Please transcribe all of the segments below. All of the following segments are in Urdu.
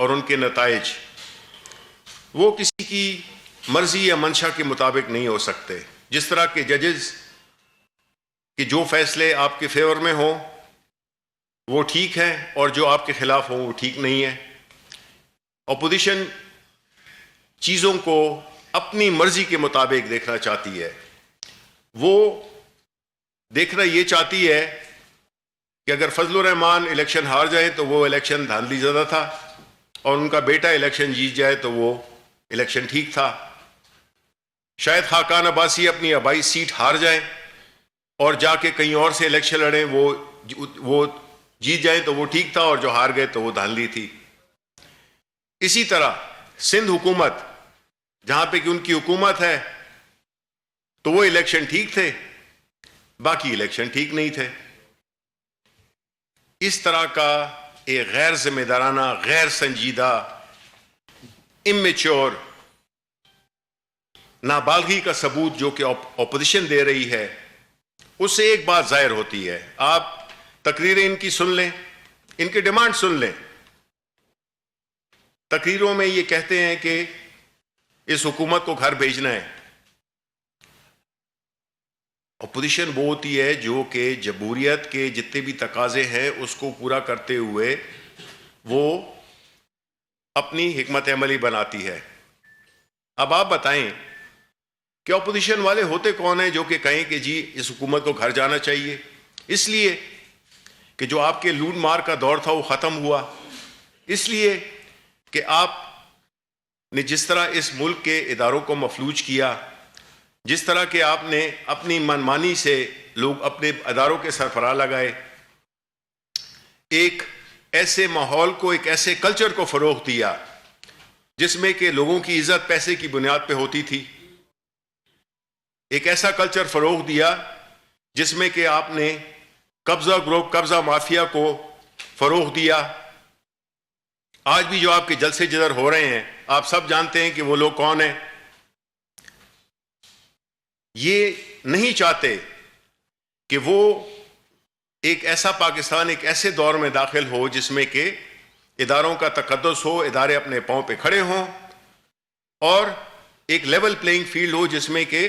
اور ان کے نتائج وہ کسی کی مرضی یا منشا کے مطابق نہیں ہو سکتے. جس طرح کے ججز کہ جو فیصلے آپ کے فیور میں ہوں وہ ٹھیک ہیں اور جو آپ کے خلاف ہوں وہ ٹھیک نہیں ہے. اپوزیشن چیزوں کو اپنی مرضی کے مطابق دیکھنا چاہتی ہے. وہ دیکھنا یہ چاہتی ہے کہ اگر فضل الرحمان الیکشن ہار جائے تو وہ الیکشن دھاندلی زدہ تھا، اور ان کا بیٹا الیکشن جیت جائے تو وہ الیکشن ٹھیک تھا. شاید خاقان عباسی اپنی آبائی سیٹ ہار جائیں اور جا کے کہیں اور سے الیکشن لڑیں، وہ جیت جائیں تو وہ ٹھیک تھا، اور جو ہار گئے تو وہ دھاندلی تھی. اسی طرح سندھ حکومت جہاں پہ کہ ان کی حکومت ہے تو وہ الیکشن ٹھیک تھے، باقی الیکشن ٹھیک نہیں تھے. اس طرح کا ایک غیر ذمہ دارانہ، غیر سنجیدہ، امیچور نابالغی کا ثبوت جو کہ اپوزیشن دے رہی ہے، اس سے ایک بات ظاہر ہوتی ہے. آپ تقریریں ان کی سن لیں، ان کے ڈیمانڈ سن لیں. تقریروں میں یہ کہتے ہیں کہ اس حکومت کو گھر بھیجنا ہے. اپوزیشن وہ ہوتی ہے جو کہ جمہوریت کے جتنے بھی تقاضے ہیں اس کو پورا کرتے ہوئے وہ اپنی حکمت عملی بناتی ہے. اب آپ بتائیں کہ اپوزیشن والے ہوتے کون ہیں جو کہ کہیں کہ جی اس حکومت کو گھر جانا چاہیے؟ اس لیے کہ جو آپ کے لوٹ مار کا دور تھا وہ ختم ہوا، اس لیے کہ آپ نے جس طرح اس ملک کے اداروں کو مفلوج کیا، جس طرح کہ آپ نے اپنی منمانی سے لوگ اپنے اداروں کے سربراہ لگائے، ایک ایسے ماحول کو، ایک ایسے کلچر کو فروغ دیا جس میں کہ لوگوں کی عزت پیسے کی بنیاد پہ ہوتی تھی، ایک ایسا کلچر فروغ دیا جس میں کہ آپ نے قبضہ گروپ، قبضہ مافیا کو فروغ دیا. آج بھی جو آپ کے جلسے جدر ہو رہے ہیں آپ سب جانتے ہیں کہ وہ لوگ کون ہیں. یہ نہیں چاہتے کہ وہ ایک ایسا پاکستان، ایک ایسے دور میں داخل ہو جس میں کہ اداروں کا تقدس ہو، ادارے اپنے پاؤں پہ کھڑے ہوں، اور ایک لیول پلینگ فیلڈ ہو جس میں کہ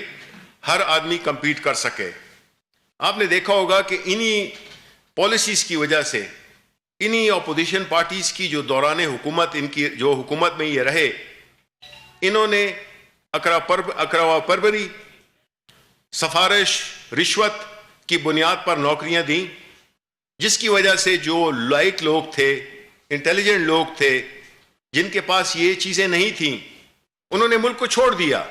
ہر آدمی کمپیٹ کر سکے. آپ نے دیکھا ہوگا کہ انہی پالیسیز کی وجہ سے، انہی اپوزیشن پارٹیز کی جو دوران حکومت، ان کی جو حکومت میں یہ رہے، انہوں نے اقروا پروری، سفارش، رشوت کی بنیاد پر نوکریاں دیں، جس کی وجہ سے جو لائق لوگ تھے، انٹیلیجنٹ لوگ تھے، جن کے پاس یہ چیزیں نہیں تھیں، انہوں نے ملک کو چھوڑ دیا.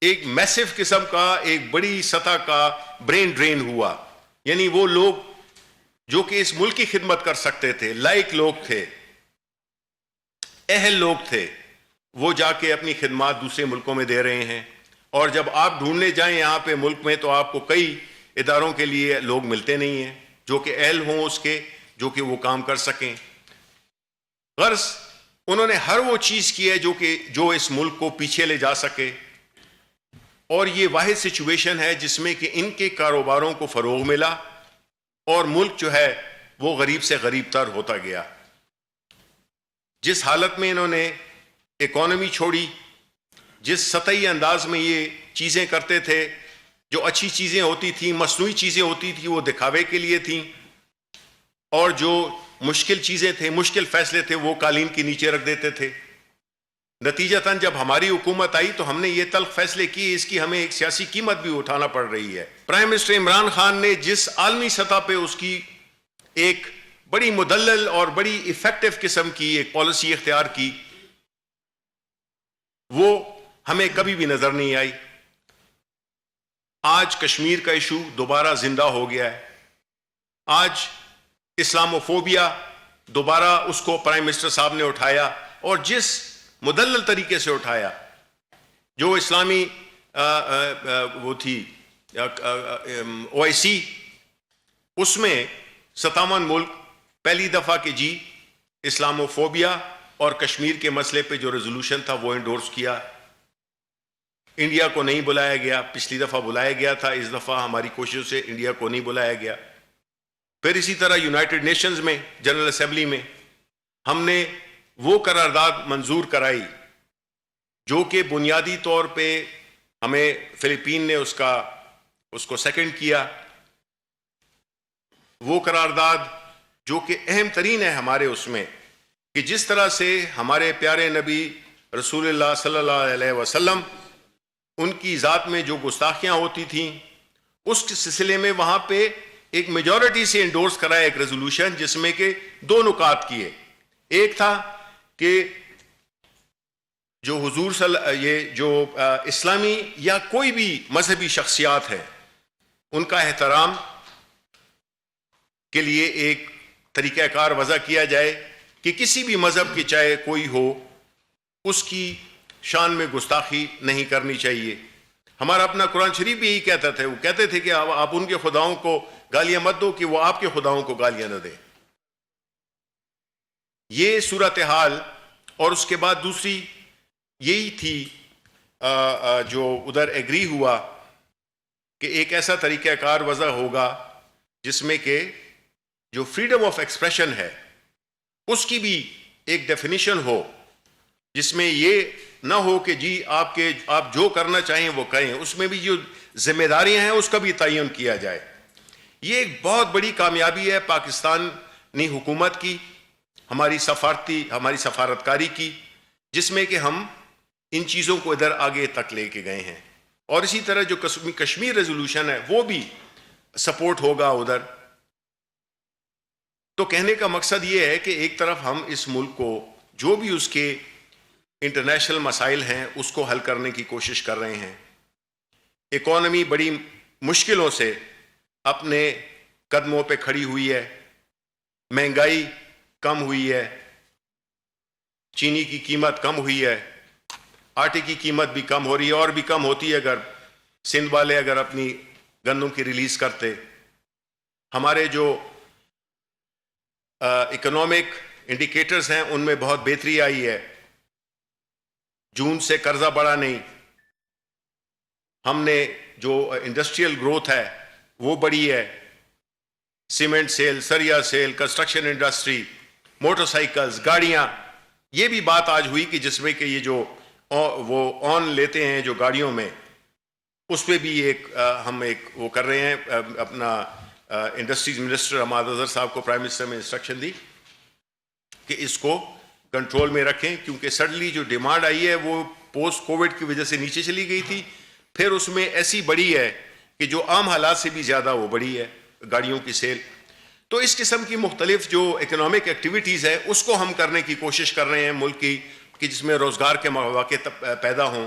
ایک میسو قسم کا، ایک بڑی سطح کا برین ڈرین ہوا. یعنی وہ لوگ جو کہ اس ملک کی خدمت کر سکتے تھے، لائق لوگ تھے، اہل لوگ تھے، وہ جا کے اپنی خدمات دوسرے ملکوں میں دے رہے ہیں. اور جب آپ ڈھونڈنے جائیں یہاں پہ ملک میں تو آپ کو کئی اداروں کے لیے لوگ ملتے نہیں ہیں جو کہ اہل ہوں اس کے، جو کہ وہ کام کر سکیں. غرض انہوں نے ہر وہ چیز کی ہے جو اس ملک کو پیچھے لے جا سکے. اور یہ واحد سچویشن ہے جس میں کہ ان کے کاروباروں کو فروغ ملا اور ملک جو ہے وہ غریب سے غریب تر ہوتا گیا. جس حالت میں انہوں نے اکانومی چھوڑی، جس سطحی انداز میں یہ چیزیں کرتے تھے، جو اچھی چیزیں ہوتی تھیں، مصنوعی چیزیں ہوتی تھیں، وہ دکھاوے کے لیے تھیں، اور جو مشکل چیزیں تھے، مشکل فیصلے تھے، وہ قالین کے نیچے رکھ دیتے تھے. نتیجتاً جب ہماری حکومت آئی تو ہم نے یہ تلخ فیصلے کیے، اس کی ہمیں ایک سیاسی قیمت بھی اٹھانا پڑ رہی ہے. پرائم منسٹر عمران خان نے جس عالمی سطح پہ اس کی ایک بڑی مدلل اور بڑی ایفیکٹو قسم کی ایک پالیسی اختیار کی، وہ ہمیں کبھی بھی نظر نہیں آئی. آج کشمیر کا ایشو دوبارہ زندہ ہو گیا ہے. آج اسلاموفوبیا دوبارہ اس کو پرائم منسٹر صاحب نے اٹھایا، اور جس مدلل طریقے سے اٹھایا، جو اسلامی وہ تھی OIC، اس میں 57 ملک پہلی دفعہ کہ جی اسلاموفوبیا اور کشمیر کے مسئلے پہ جو ریزولوشن تھا وہ انڈورس کیا. انڈیا کو نہیں بلایا گیا. پچھلی دفعہ بلایا گیا تھا، اس دفعہ ہماری کوششوں سے انڈیا کو نہیں بلایا گیا. پھر اسی طرح یونائٹڈ نیشنز میں جنرل اسمبلی میں ہم نے وہ قرارداد منظور کرائی جو کہ بنیادی طور پہ ہمیں فلپین نے اس کو سیکنڈ کیا. وہ قرارداد جو کہ اہم ترین ہے ہمارے اس میں کہ جس طرح سے ہمارے پیارے نبی رسول اللہ صلی اللہ علیہ وسلم ان کی ذات میں جو گستاخیاں ہوتی تھیں اس سلسلے میں وہاں پہ ایک میجورٹی سے انڈورس کرایا ایک ریزولوشن جس میں کہ دو نکات کیے. ایک تھا کہ جو حضور یہ جو اسلامی یا کوئی بھی مذہبی شخصیات ہے ان کا احترام کے لیے ایک طریقہ کار وضع کیا جائے کہ کسی بھی مذہب کے چاہے کوئی ہو اس کی شان میں گستاخی نہیں کرنی چاہیے. ہمارا اپنا قرآن شریف بھی یہی کہتا تھا. وہ کہتے تھے کہ آپ ان کے خداؤں کو گالیاں مت دو کہ وہ آپ کے خداؤں کو گالیاں نہ دیں. یہ صورتحال. اور اس کے بعد دوسری یہی تھی جو ادھر ایگری ہوا کہ ایک ایسا طریقہ کار وضع ہوگا جس میں کہ جو فریڈم آف ایکسپریشن ہے اس کی بھی ایک ڈیفینیشن ہو جس میں یہ نہ ہو کہ جی آپ جو کرنا چاہیں وہ کریں. اس میں بھی جو ذمہ داریاں ہیں اس کا بھی تعین کیا جائے. یہ ایک بہت بڑی کامیابی ہے پاکستانی حکومت کی, ہماری سفارتکاری کی, جس میں کہ ہم ان چیزوں کو ادھر آگے تک لے کے گئے ہیں. اور اسی طرح جو کشمیر ریزولوشن ہے وہ بھی سپورٹ ہوگا ادھر. تو کہنے کا مقصد یہ ہے کہ ایک طرف ہم اس ملک کو جو بھی اس کے انٹرنیشنل مسائل ہیں اس کو حل کرنے کی کوشش کر رہے ہیں. اکانومی بڑی مشکلوں سے اپنے قدموں پہ کھڑی ہوئی ہے, مہنگائی کم ہوئی ہے, چینی کی قیمت کم ہوئی ہے, آٹے کی قیمت بھی کم ہو رہی ہے اور بھی کم ہوتی ہے اگر سندھ والے اگر اپنی گندم کی ریلیز کرتے. ہمارے جو اکنامک انڈیکیٹرز ہیں ان میں بہت بہتری آئی ہے. جون سے قرضہ بڑھا نہیں. ہم نے جو انڈسٹریل گروتھ ہے وہ بڑھی ہے. سیمنٹ سیل, سریا sale, construction industry, motorcycles, گاڑیاں, یہ بھی بات آج ہوئی کہ جس میں کہ یہ جو وہ آن لیتے ہیں جو گاڑیوں میں اس پہ بھی ہم وہ کر رہے ہیں. اپنا انڈسٹریز منسٹر حماد اظہر صاحب کو پرائم منسٹر میں انسٹرکشن دی کہ اس کو کنٹرول میں رکھیں کیونکہ سڈنلی جو ڈیمانڈ آئی ہے وہ پوسٹ کووڈ کی وجہ سے نیچے چلی گئی تھی. پھر اس میں ایسی بڑی ہے کہ جو عام حالات سے بھی زیادہ وہ بڑی ہے گاڑیوں کی سیل. تو اس قسم کی مختلف جو اکنامک ایکٹیویٹیز ہے اس کو ہم کرنے کی کوشش کر رہے ہیں ملک کی کہ جس میں روزگار کے مواقع پیدا ہوں.